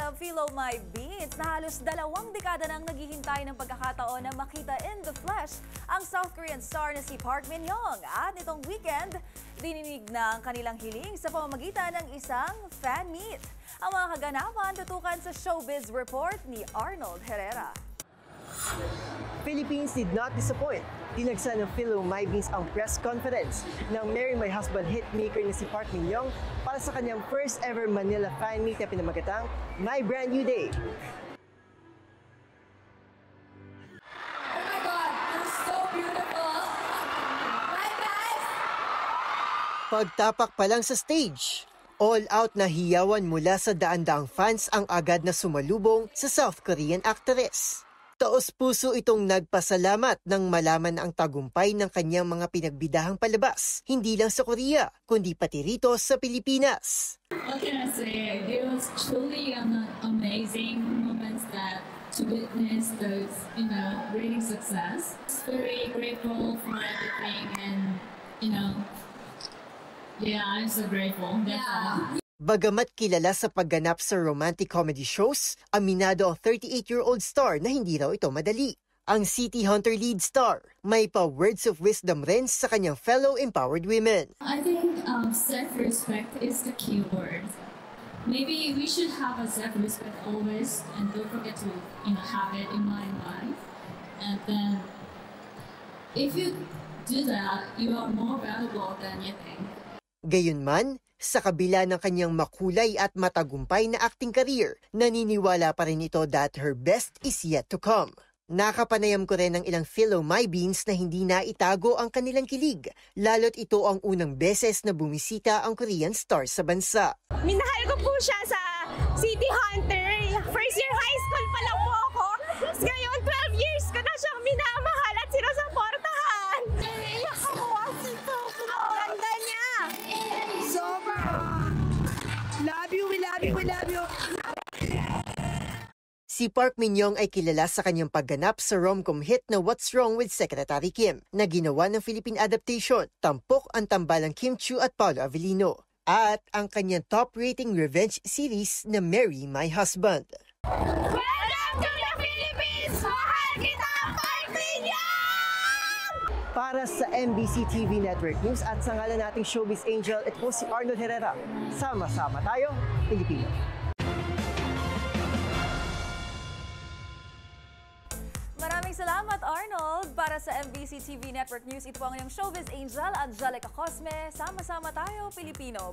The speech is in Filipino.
ng Philo My Beans na halos 2 dekada nang naghihintay ng pagkakataon na makita in the flesh ang South Korean star na si Park Min-young. At nitong weekend, dininig na ang kanilang hiling sa pamamagitan ng isang fan meet. Ang mga kaganapan tutukan sa Showbiz Report ni Arnold Herrera. Philippines did not disappoint. Dinagsa ng Philo My Beans ang press conference ng Marry My Husband hitmaker na si Park Min-young para sa kanyang first ever Manila fan meet na pinamagatang My Brand New Day. Oh my God, you're so beautiful! Hi guys! Pagtapak pa lang sa stage, all-out na hiyawan mula sa daan-daang fans ang agad na sumalubong sa South Korean actress. Taos-puso itong nagpasalamat nang malaman na ang tagumpay ng kanyang mga pinagbidahang palabas, hindi lang sa Korea, kundi pati rito sa Pilipinas. What can I say? It was truly an amazing moment that to witness those, really success. Very grateful for everything and, I'm so grateful. That's all. Bagamat kilala sa pagganap sa romantic comedy shows, aminado ang 38-year-old star na hindi raw ito madali. Ang City Hunter lead star, may pa words of wisdom rin sa kanyang fellow empowered women. I think self-respect is the key word. Maybe we should have a self-respect always and don't forget to have it in mind. And then if you do that, you are more valuable than you think. Gayunman, sa kabila ng kanyang makulay at matagumpay na acting career, naniniwala pa rin ito that her best is yet to come. Nakapanayam ko rin ng ilang Philo My Beans na hindi na itago ang kanilang kilig, lalo't ito ang unang beses na bumisita ang Korean star sa bansa. Minahal ko po siya sa City Hunter. First year high school pa lang po ako. Ngayon, 12 years ko na siyang minamahal at sinusuportahan. Naiiyak ako. Ang ganda niya. Sobra. Love you, we love you, we love you. Si Park Min-young ay kilala sa kanyang pagganap sa rom-com hit na What's Wrong with Secretary Kim na ginawa ng Philippine adaptation, Tampok ang Tambalang Kim Chiu at Paolo Avellino, at ang kanyang top-rating revenge series na Marry My Husband. Welcome to the Philippines! Mahal kita, Park Min-young! Para sa MBC TV Network News at sa ngalan nating Showbiz Angel, ito po si Arnold Herrera. Sama-sama tayo, Pilipino. Maraming salamat, Arnold. Para sa MBC TV Network News, ito po ang iyong Showbiz Angel, Angelica Cosme. Sama-sama tayo, Pilipino.